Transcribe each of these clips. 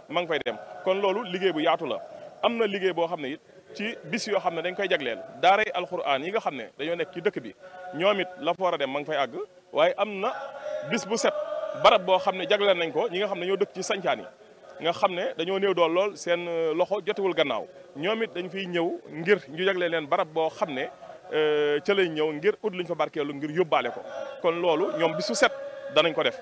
ma ngi fay dem kon loolu liggéey bu yaatu la am na liggéey boo xam ne it ci bis yoo xam ne dañ koy jagleel daaray alxuraan yi nga xam ne dañoo nekk ci dëkk bi ñoom it la fa war a dem ma ngi fay àgg waaye am na bis bu set barab boo xam ne jagleel nañ ko ñi nga xam ne ñoo dëkk ci sancaan yi nga xam ne dañoo néew dool lool seen loxo jotewul gannaaw ñoom it dañ fiy ñëw ngir ñu jagleel leen barab boo xam ne ca lay ñëw ngir ut luñ fa barkeelu ngir yóbbaale ko kon loolu ñoom bisu set danañ ko def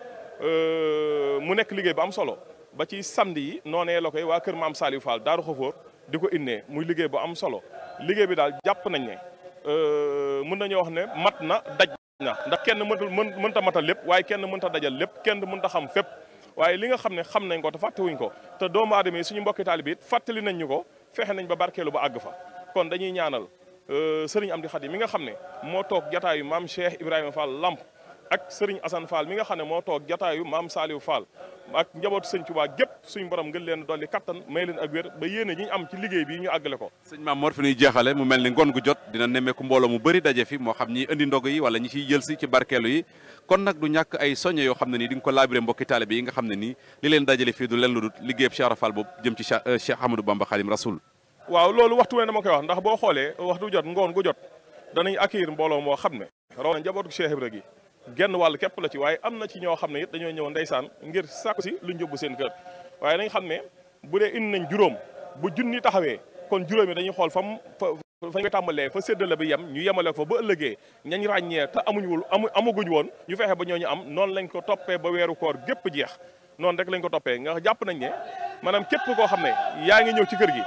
mu nekk liggéey bu am solo ba ci samedi yi noonee la koy waa kër maam Saliou Fall Daaru Xafoor di ko innee muy liggéey bu am solo liggéey bi daal jàpp nañ ne mën nañoo wax ne mat na daj na ndax kenn mënta matal lépp waaye kenn mënta dajal lépp kenn mënta xam fépp waaye li nga xam ne xam nañ ko te fàttewuñ ko te doomu aadama yi suñu mbokki taalibe it fàttali nañ ñu ko fexe nañ ba barkeelu ba àgg fa kon dañuy ñaanal sëriñ Amdi Xadi mi nga xam ne moo toog jataayu maam Cheikh Ibrahima Fall Lamp ak sëriñ Assane Fall mi nga xam ne moo toog jataayu maam Saliou Fall ak njabootu sëñ Tuubaa gépp suñu borom ngën leen dolli kattan may leen ak wér ba yéene ñi ñu am ci liggéey bi ñu àggale ko. sëñ Maam Mor fi ñuy jeexale mu mel ni ngoon gu jot dina nemmeeku mbooloo mu bëri daje fi moo xam ñi indi ndog yi wala ñi ciy jël si ci barkeelu yi kon nag du ñàkk ay soññe yoo xam ne nii di nga ko laabiré mbokki taalibe yi nga xam ne nii li leen dajale fii du leen lu dul liggéeyub Cheikh Ibra Fall boobu jëm ci Cheikh Ahmadou Bamba Khadim Rasoul. waaw loolu waxtu we dama koy wax ndax boo xoolee waxtu jot ngoon gu jot danañ accueillir mbooloo moo xam ne raw na njabootu Cheikh Ibra gi genn wàll képp la ci waaye am na ci ñoo xam ne it dañoo ñëw ndeysaan ngir sàkku si luñ yóbbu seen kër waaye nañ xam ne bu dee indi nañ juróom bu junni taxawee kon juróom yi dañuy xool fañ koy tàmbalee fa séddale bi yem ñu yemale fa ba ëllëgee ñañ ràññee te amaguñ woon ñu fexe ba ñooñu am noonu lañ ko toppee ba weeru koor gépp jeex noonu rek lañ ko toppee nga jàpp nañ ne maanaam képp koo xam ne yaa ngi ñëw ci kër gi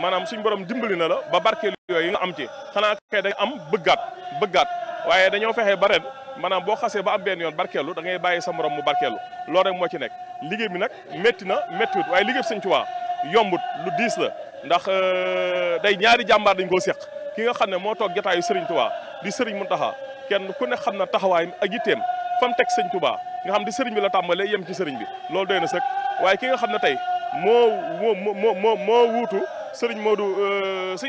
maanaam suñ borom dimbali na la ba barkeelu yooyu nga am ci xanaa kay dañ am bëggaat waaye dañoo fexe ba ren maanaam boo xasee ba am benn yoon barkeelu da ngay bàyyi sa morom mu barkeelu loolu rek moo ci nekk liggéey bi nag métti na méttiwut waaye liggéey bi Sëñ Tuubaa yombut lu diis la ndax day ñaari jàmbaar dañ koo seq ki nga xam ne moo toog jotaayu Sëriñ Tuubaa di Sëriñ Muntaxa kenn ku ne xam na taxawaay ak yitteem fa mu teg Sëñ Tuubaa nga xam di sëriñ bi la tàmbalee yem ci sëriñ bi loolu doy na sëkk waaye ki nga xam ne tey moo wuutu sëriñ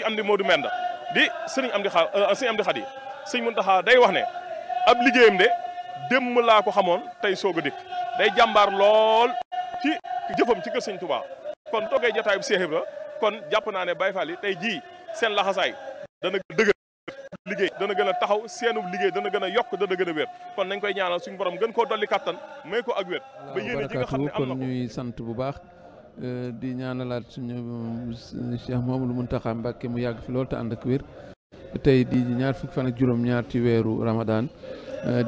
Amdi Modou Menda di sëriñ Amdi Xadi Sëñ Muntaxa day wax ne ab liggéeyam de démb laa ko xamoon tey soog a dikk day jàmbaar lool ci jëfam ci kër Sëñ Tuubaa kon toogee jotaay bu Cheikh Ibra kon jàpp naa ne Baye Fall yi tey jii seen laxasaay dana dëgër liggéey dana gën a taxaw seenu liggéey dana gën a yokk dana gën a wér kon nañ koy ñaanal suñu borom gën koo dolli kattan may ko ak wér ba yéene ji nga xam ne am na kon ñuy sant bu baax di ñaanalaat suñu Cheikh Mouhamadou Mountakha Mbacké mu yàgg fi loolu te ànd ak wér tey di ñaar fukki fan ak juróom-ñaar ci weeru Ramadan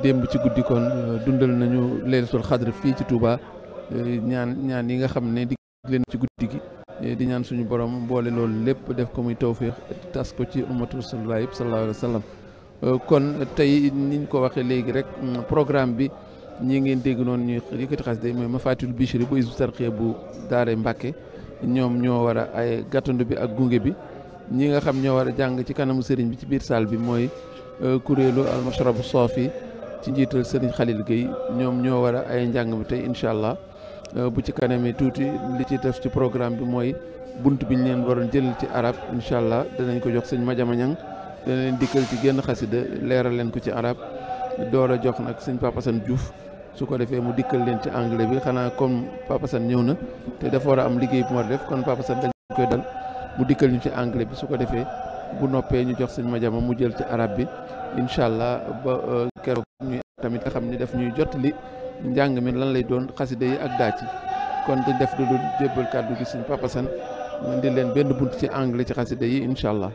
démb ci guddi kon dundal nañu Laylatul Qadr fii ci Touba ñaan yi nga xam ne di leen ci guddi gi di ñaan suñu borom boole loolu lépp def ko muy tawfiix tas ko ci ummatu rasulullah sallallahu alayhi wa sallam kon tey niñ ko waxee léegi rek programme bi ñi ngeen dégg noonu ñuy yëkkati xasida mooy Mafatihul Bichri bu Hizbut Tarqiyyah bu Daara Mbàkke ñoom ñoo war a ay gàttandu bi ak gunge bi ñi nga xam ñoo war a jàng ci kanamu sëriñ bi ci biir salle bi mooy kuréelu almashrabu soofi ci njiital sëriñ Khalil Gueye ñoom ñoo war a ay njàng bi tey incha allah bu ci kanamee tuuti li ci def ci programme bi mooy bunt bi ñu leen waroon jël ci arab incha allah danañ ko jox sëñ Madiama Niang dana leen dikkal ci genn xasida leeral leen ko ci arab door a jox nag sëñ Papa Assane Diouf su ko defee mu dikkal leen ci anglais bi xanaa comme Papa Assane ñëw na te dafa war a am liggéey bu mu war a def kon Papa Assane dañ koy dal mu dikkal ñu ci anglais bi su ko defee bu noppee ñu jox sëñ Madiama mu jël ci arab bi incha allah ba keroog ñuy tamit nga xam ni daf ñuy jottali njàng mi lan lay doon xasida yi ak daa ci kon dañ def lu dul jébbal kàddu gi sëñ Papa Assane mu indi leen benn bunt ci anglais ci xasida yi incha allah.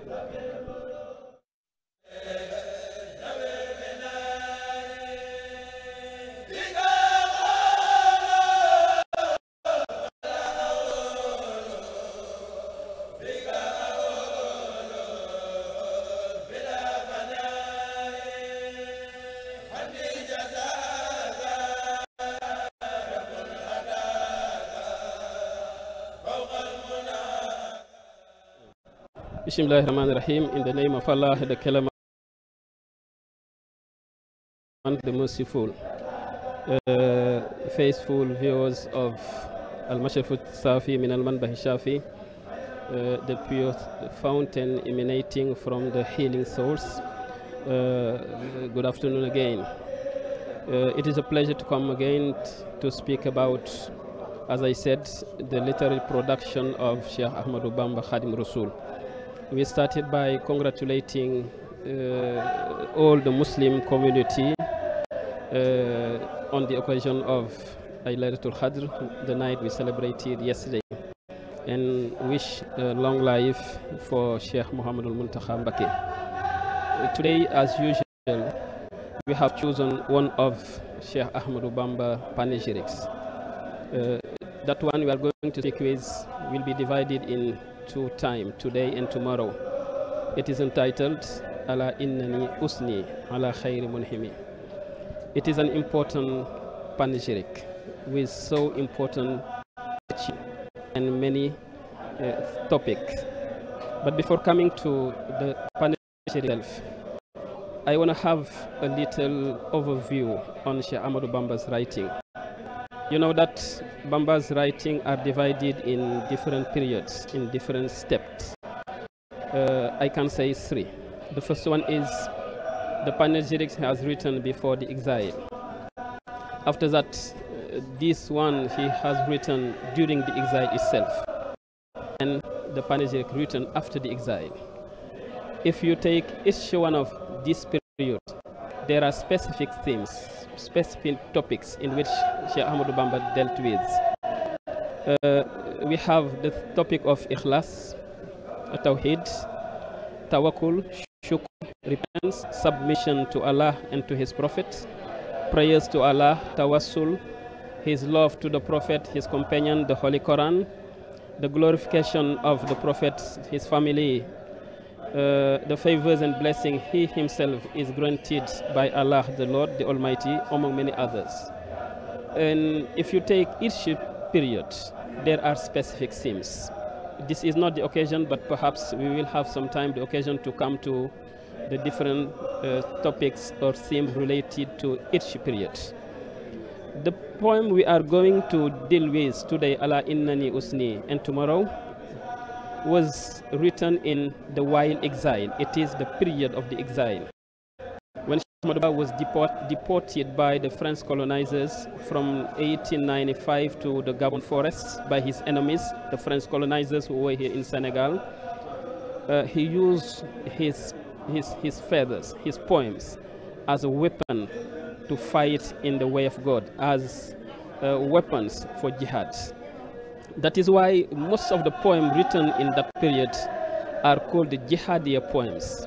Bismillahir Rahmanir Rahim. In the name of Allah, the Clement, the Merciful. Faithful viewers of Al-Mashraf Safi min Al-Manbah Shafi, the pure fountain emanating from the healing source. Good afternoon again. It is a pleasure to come again to speak about as I said, the literary production of Sheikh Ahmadou Bamba Khadim Rasul. We started by congratulating all the Muslim community on the occasion of Laylatul Qadr, the night we celebrated yesterday, and wish long life for Sheikh Muhammadul Muntakha Mbacké. Today, as usual, we have chosen one of Sheikh Ahmadou Bamba panegyrics. That one we are going to speak with will be divided in two times, today and tomorrow. It is entitled Ala Innani Usni Ala Khayri Munhimi. It is an important panegyric with so important and many topics. But before coming to the panegyric itself, I want to have a little overview on Sheikh Ahmadou Bamba's writing. You know that Bamba's writing are divided in different periods, in different steps. I can say three. The first one is the panegyrics he has written before the exile. After that, this one he has written during the exile itself, and the panegyric written after the exile. If you take each one of this period, there are specific themes, specific topics in which Sheikh Ahmadou Bamba dealt with. We have the topic of Ikhlas, Tawheed, Tawakkul, Shukr, repentance, submission to Allah and to His Prophet, prayers to Allah, Tawassul, His love to the Prophet, His companion, the Holy Quran, the glorification of the Prophet, his family, the favors and blessing he himself is granted by Allah the Lord the Almighty, among many others. And if you take each period, there are specific themes. This is not the occasion, but perhaps we will have some time, the occasion to come to the different topics or themes related to each period. The poem we are going to deal with today, Ala Innani Usni, and tomorrow, was written in the while exile. It is the period of the exile, when Sheikh Ahmadou Bamba was deported by the French colonizers from 1895 to the Gabon forests by his enemies, the French colonizers who were here in Senegal. He used his feathers, his poems, as a weapon to fight in the way of God, as weapons for jihad. That is why most of the poems written in that period are called the jihadiya poems.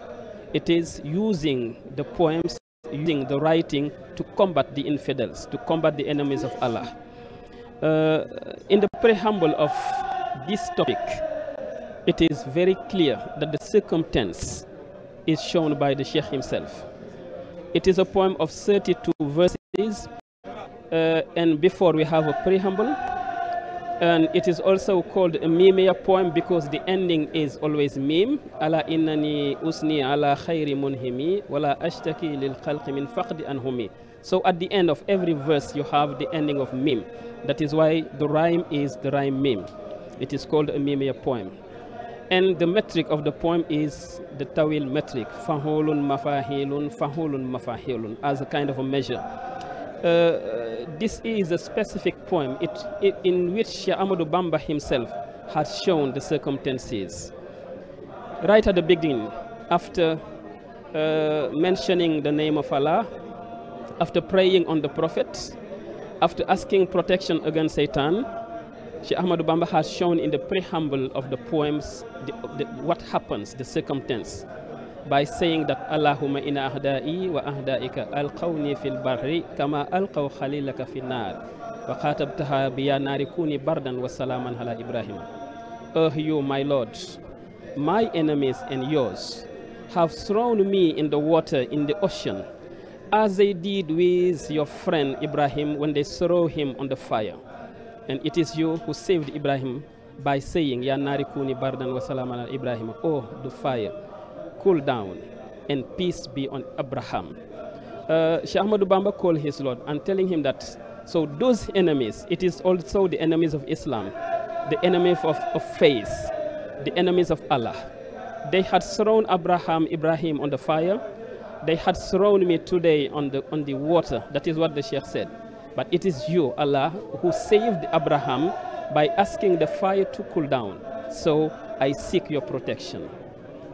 It is using the poems, using the writing to combat the infidels, to combat the enemies of Allah. In the preamble of this topic, it is very clear that the circumstance is shown by the Sheikh himself. It is a poem of 32 verses, and before we have a preamble. And it is also called a Mimiya poem because the ending is always mim. Ala innani usni ala khayri munhimi wala ashtaki lil khalqi min faqdi anhumi. So at the end of every verse you have the ending of mim. That is why the rhyme is the rhyme mim. It is called a Mimiya poem. And the metric of the poem is the Tawil metric, fahulun mafahilun, as a kind of a measure. This is a specific poem in which Sheikh Ahmadou Bamba himself has shown the circumstances. Right at the beginning, after mentioning the name of Allah, after praying on the Prophet, after asking protection against Satan, Sheikh Ahmadou Bamba has shown in the preamble of the poems what happens, the circumstance, by saying that Allahumma inna ahdai wa ahdaika alqawni fil barri kama alqaw khalilaka fil nar wa khatabtaha biya nari kuni bardan wa salaman ala Ibrahim. Oh you, my Lord, my enemies and yours have thrown me in the water, in the ocean, as they did with your friend Ibrahim when they threw him on the fire. And it is you who saved Ibrahim by saying, Ya nari kuni bardan wa salaman ala Ibrahim. Oh, the fire, cool down, and peace be on Abraham. Sheikh Ahmadou Bamba called his Lord and telling him that, so those enemies, it is also the enemies of Islam, the enemies of faith, the enemies of Allah. They had thrown Ibrahim on the fire. They had thrown me today on the water. That is what the Sheikh said. But it is you, Allah, who saved Abraham by asking the fire to cool down. So I seek your protection.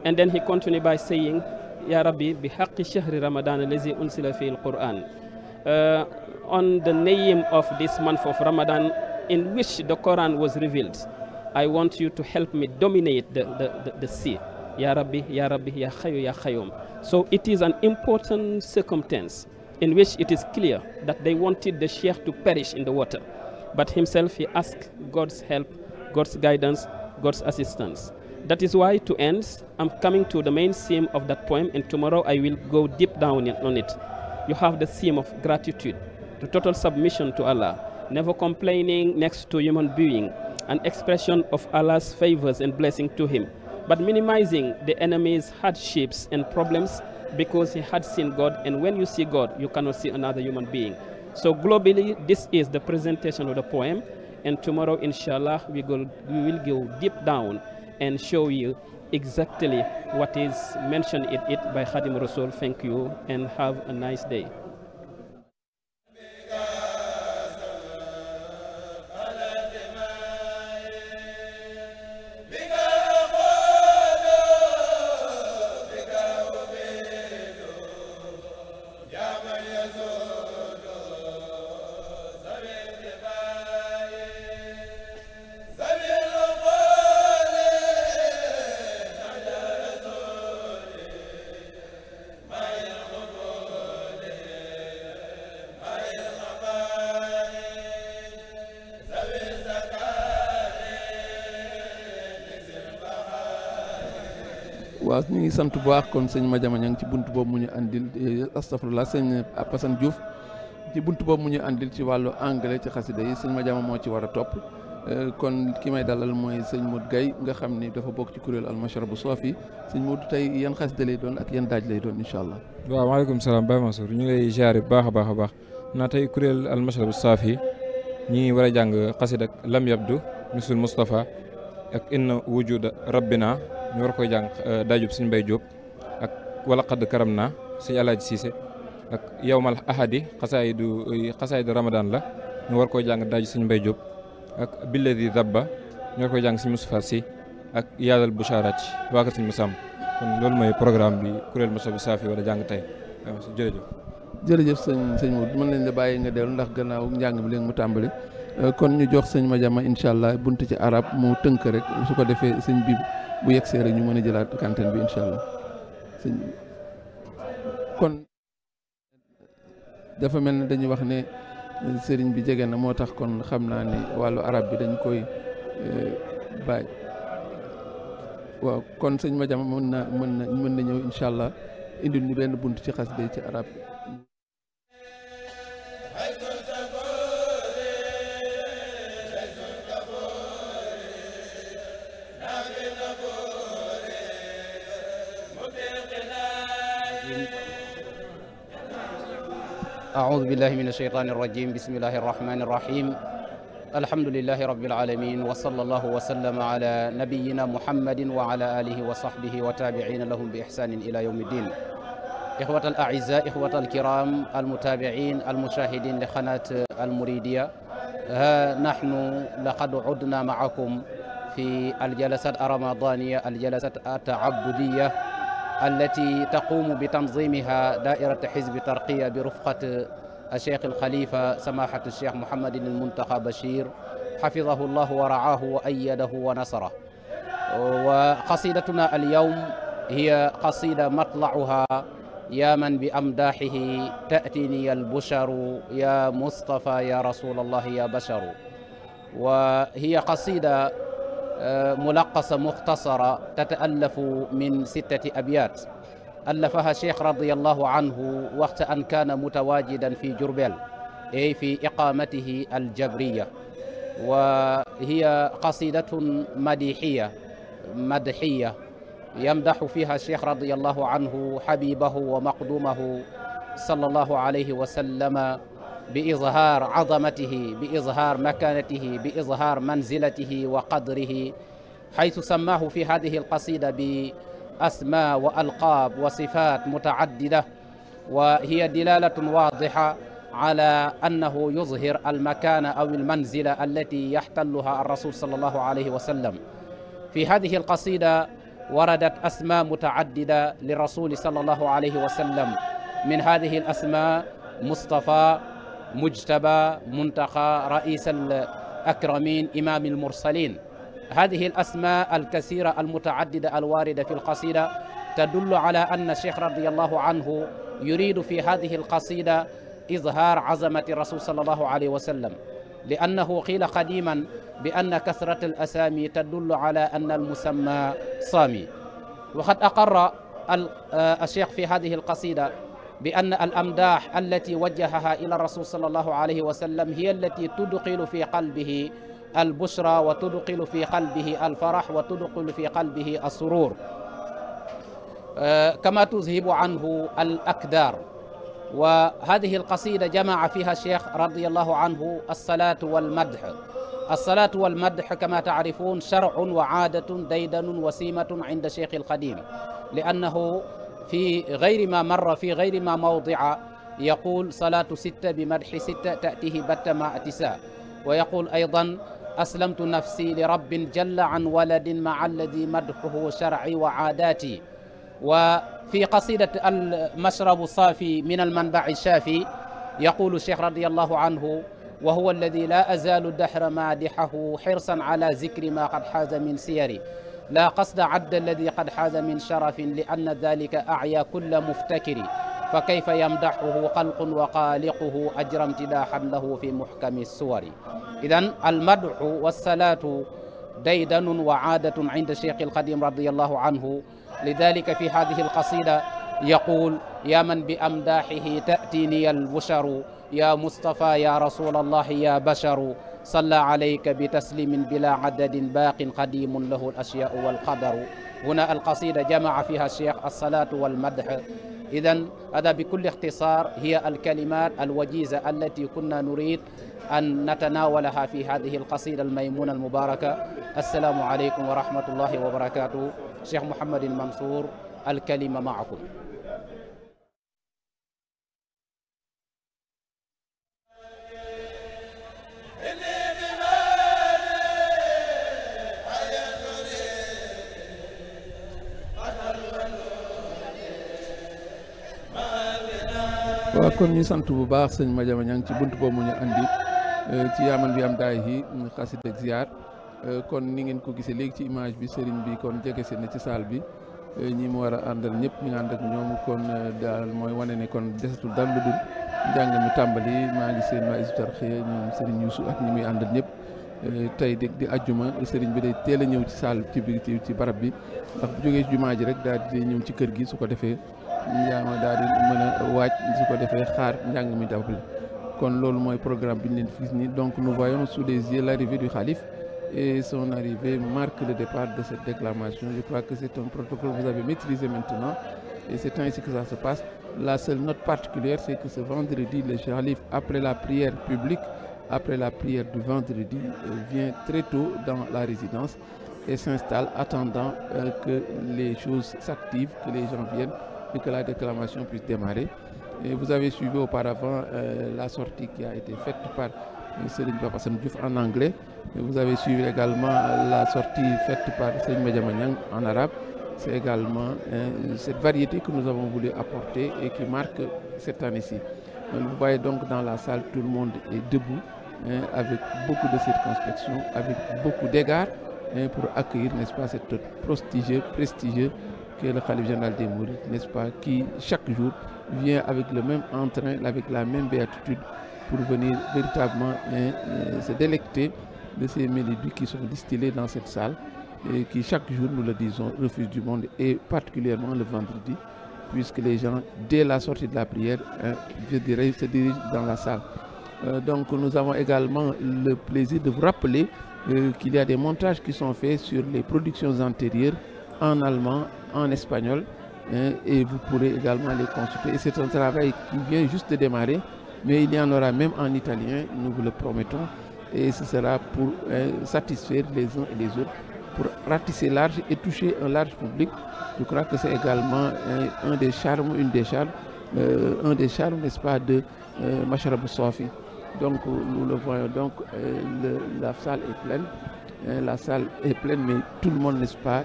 And then he continued by saying, Ya Rabbi, bihaqqi shahri Ramadan allazi unsila fi al-Quran. On the name of this month of Ramadan in which the Quran was revealed, I want you to help me dominate the sea. Ya Rabbi, Ya Rabbi, Ya Hayyu, Ya Qayyum. So it is an important circumstance in which it is clear that they wanted the Sheikh to perish in the water. But himself, he asked God's help, God's guidance, God's assistance. That is why, to end, I'm coming to the main theme of that poem, and tomorrow I will go deep down on it. You have the theme of gratitude, the total submission to Allah, never complaining next to human being, an expression of Allah's favors and blessing to him, but minimizing the enemy's hardships and problems because he had seen God, and when you see God, you cannot see another human being. So globally, this is the presentation of the poem, and tomorrow, inshallah, we will go deep down and show you exactly what is mentioned in it by Khadim Rasul. Thank you, and have a nice day. waaw ñu ngi sant bu baax kon sëñ Madiama Niang ci buntu boobu mu ñu andil astafurlah sëñ Assane Diouf ci buntu boobu mu ñu andil ci wàllu anglais ci xasida yi sëñ Madiama moo ci war a topp kon ki may dalal mooy sëñ Modou Gaye nga xam ni dafa bokk ci kuréel almashrabu soofi sëñ Modou tey yan xasida lay doon ak yan daaj lay doon incha allah. waaw maaleykum salaam Baye Mansour ñu ngi lay ziare bu baax a baax a baax naa tey kuréel almashrabu soofi ñi war a jàng xasida ak lam yabdu misul Moustapha ak inna wujuda rabbina ñu war koy jàng daajub sëñ Mbay Jóob ak wala xadd karam naa sëñ Alaaji Siise ak yawmal ahadi xasaayidu ramadan la ñu war koy jàng daaju sëñ Mbay Jóob ak billadi dabba ñu war koy jàng sëñ Moustapha Si ak yaadal busharat waa kër sëñ Musam kon loolu mooy programme bi kuréel Mashrabu Saafi war a jàng tey jërëjëf jërëjëf sëñ Modou mën nañ la bàyyi nga dellu ndax gannaaw njàng bi léegi mu tàmbali kon ñu jox sëñ Madiama incha allah bunt ci arab mu tënk rek su ko defee sëñ bi bu yegsee rek ñu mën a jëlaat kanteen bi incha allah sëñ kon dafa mel ne dañuy wax ne sëriñ bi jege na moo tax kon xam naa ni wàllu arab bi dañ koy bàyyi waaw kon sëñ Madiama mën na ñëw incha allah indil ñu benn bunt ci xasida ci arab bi. أعوذ بالله من الشيطان الرجيم بسم الله الرحمن الرحيم الحمد لله رب العالمين وصلى الله وسلم على نبينا محمد وعلى آله وصحبه وتابعين لهم بإحسان إلى يوم الدين إخوة الأعزاء إخوة الكرام المتابعين المشاهدين لقناة المريدية ها نحن لقد عدنا معكم في الجلسات الرمضانية الجلسات التعبدية التي تقوم بتنظيمها دائرة حزب ترقية برفقة الشيخ الخليفة سماحة الشيخ محمد المنتقى بشير حفظه الله ورعاه وأيده ونصره. وقصيدتنا اليوم هي قصيدة مطلعها يا من بأمداحه تأتيني البشر يا مصطفى يا رسول الله يا بشر. وهي قصيدة ملقصة مختصرة تتألف من 6 أبيات ألفها الشيخ رضي الله عنه وقت أن كان متواجدا في جربيل أي في إقامته الجبرية. وهي قصيدة مدحية يمدح فيها الشيخ رضي الله عنه حبيبه ومقدومه صلى الله عليه وسلم بإظهار عظمته بإظهار مكانته بإظهار منزلته وقدره، حيث سماه في هذه القصيدة بأسماء وألقاب وصفات متعددة، وهي دلالة واضحة على أنه يظهر المكان أو المنزلة التي يحتلها الرسول صلى الله عليه وسلم. في هذه القصيدة وردت أسماء متعددة للرسول صلى الله عليه وسلم، من هذه الأسماء مصطفى، مجتبى، منتقى، رئيس الأكرمين، إمام المرسلين. هذه الأسماء الكثيرة المتعددة الواردة في القصيدة تدل على أن الشيخ رضي الله عنه يريد في هذه القصيدة إظهار عظمة الرسول صلى الله عليه وسلم، لأنه قيل قديما بأن كثرة الأسامي تدل على أن المسمى سامي. وقد أقر الشيخ في هذه القصيدة بأن الأمداح التي وجهها إلى الرسول صلى الله عليه وسلم هي التي تدخل في قلبه البشرى وتدخل في قلبه الفرح وتدخل في قلبه السرور، كما تذهب عنه الأكدار. وهذه القصيدة جمع فيها الشيخ رضي الله عنه الصلاة والمدح. الصلاة والمدح كما تعرفون شرع وعادة ديدن وسيمة عند شيخ القديم، لأنه في غير ما مر في غير ما موضع يقول صلاة ستة بمدح ستة تأتيه بت مع اتساء، ويقول أيضا أسلمت نفسي لرب جل عن ولد مع الذي مدحه شرعي وعاداتي. وفي قصيدة المشرب الصافي من المنبع الشافي يقول الشيخ رضي الله عنه: وهو الذي لا أزال الدهر مادحه حرصا على ذكر ما قد حاز من سيري، لا قصد عد الذي قد حاز من شرف، لأن ذلك أعيا كل مفتكر، فكيف يمدحه خلق وقالقه أجرى امتداحا له في محكم السور. إذن المدح والصلاة ديدن وعادة عند الشيخ القديم رضي الله عنه. لذلك في هذه القصيدة يقول: يا من بأمداحه تأتيني البشر، يا مصطفى يا رسول الله يا بشر، صلى عليك بتسليم بلا عدد باق قديم له الأشياء والقدر. هنا القصيدة جمع فيها الشيخ الصلاة والمدح. إذن هذا بكل اختصار هي الكلمات الوجيزة التي كنا نريد أن نتناولها في هذه القصيدة الميمونة المباركة. السلام عليكم ورحمة الله وبركاته. شيخ محمد المنصور، الكلمة معكم. waaw kon ñu sant bu baax sëñ Madiama Niang ci bunt boobu mu ñu andi ci yaaman bi am daay yi xasida ak ziar. kon ni ngeen ko gisee léegi ci image bi sëriñ bi kon jege si na ci salle bi, ñi mu war a àndal ñëpp ñu ànd ak ñoom. kon daal mooy wane ne kon desatul dal lu dul njàng mi tàmbali. maa ngi seen waa Hizbut Tarqiyyah ñoom sëriñ Youssou ak ñi muy àndal ñëpp. tey di ajjuma sëriñ bi day teel a ñëw ci salle ci biir ci barab bi, ndax bu jógee ci jumaa ji rek daal di ñëw ci kër gi, su ko defee njaama daal di mën a waaj, su ko defee xaar njàng mi dawal. kon loolu mooy programme bi ñu leen fi gis nii. donc nous voyons sous les yeux l'arrivée du khalife et son arrivée marque le départ de cette déclamation. Je crois que c'est un protocole que vous avez maîtrisé maintenant et c'est ainsi que ça se passe. La seule note particulière, c'est que ce vendredi, le khalife, après la prière publique, après la prière du vendredi, vient très tôt dans la résidence et s'installe attendant que les choses s'activent, que les gens viennent et que la déclamation puisse démarrer. Et vous avez suivi auparavant la sortie qui a été faite par Serigne Papa Assane Diouf en anglais. Et vous avez suivi également la sortie faite par Serigne Madiama Niang en arabe. C'est également cette variété que nous avons voulu apporter et qui marque cette année-ci. Vous voyez donc dans la salle, tout le monde est debout, avec beaucoup de circonspection, avec beaucoup d'égards, pour accueillir, n'est-ce pas, cet prestigieux que le khalife général des Mourides, n'est-ce pas, qui chaque jour vient avec le même entrain, avec la même béatitude, pour venir véritablement se délecter de ces mélodies qui sont distillées dans cette salle et qui chaque jour, nous le disons, refusent du monde, et particulièrement le vendredi, puisque les gens, dès la sortie de la prière, je dirais, se dirigent dans la salle. Donc nous avons également le plaisir de vous rappeler qu'il y a des montages qui sont faits sur les productions antérieures en allemand, en espagnol, et vous pourrez également les consulter. Et c'est un travail qui vient juste de démarrer, mais il y en aura même en italien, nous vous le promettons, et ce sera pour satisfaire les uns et les autres, pour ratisser large et toucher un large public. Je crois que c'est également un des charmes, n'est-ce pas, de Mashrab Safi. Donc nous le voyons, donc la salle est pleine. La salle est pleine, mais tout le monde, n'est-ce pas,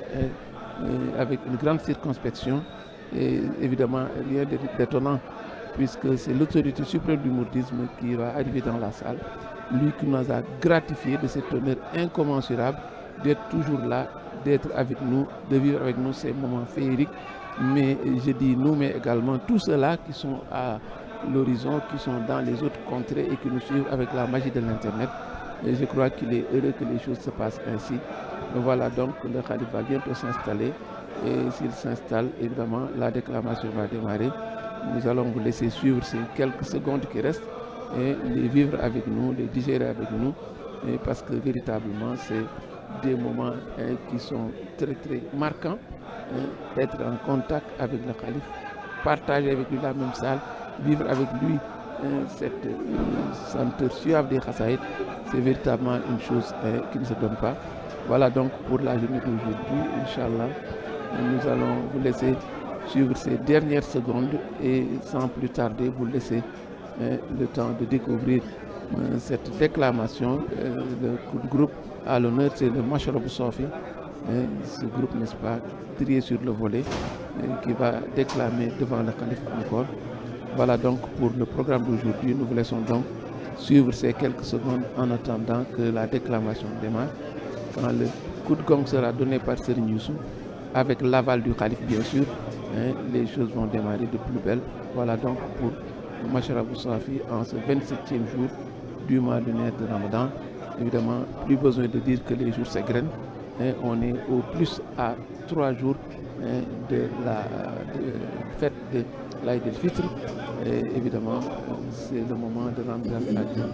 avec une grande circonspection. Et évidemment, rien d'étonnant, puisque c'est l'autorité suprême du mouridisme qui va arriver dans la salle. Lui qui nous a gratifié de cet honneur incommensurable d'être toujours là, d'être avec nous, de vivre avec nous ces moments féeriques. Mais je dis nous, mais également tous ceux-là qui sont à l'horizon, qui sont dans les autres contrées et qui nous suivent avec la magie de l'Internet. Et je crois qu'il est heureux que les choses se passent ainsi. Et voilà, donc le Khalif va bientôt s'installer. Et s'il s'installe, évidemment, la déclamation va démarrer. Nous allons vous laisser suivre ces quelques secondes qui restent et les vivre avec nous, les digérer avec nous. Et parce que véritablement, c'est des moments qui sont très très marquants. Être en contact avec le Khalif, partager avec lui la même salle, vivre avec lui cette senteur suave des Khassaïd, c'est véritablement une chose qui ne se donne pas. Voilà donc pour la journée d'aujourd'hui, Inch'Allah, nous allons vous laisser suivre ces dernières secondes et sans plus tarder vous laisser le temps de découvrir cette déclamation. Le groupe à l'honneur, c'est le Mashrab Safi. Ce groupe, n'est-ce pas, trié sur le volet, qui va déclamer devant le Khalif encore. Voilà donc pour le programme d'aujourd'hui. Nous vous laissons donc suivre ces quelques secondes en attendant que la déclamation démarre. Quand le coup de gong sera donné par Serigne Youssou, avec l'aval du Khalif bien sûr, les choses vont démarrer de plus belle. Voilà donc pour Mashrab Safi en ce 27e jour du mois de Net de Ramadan. Évidemment, plus besoin de dire que les jours s'égrènent. On est au plus à 3 jours de la fête de l'Aïd el-Fitr. Et évidemment, c'est le moment de rendre grâce à Dieu.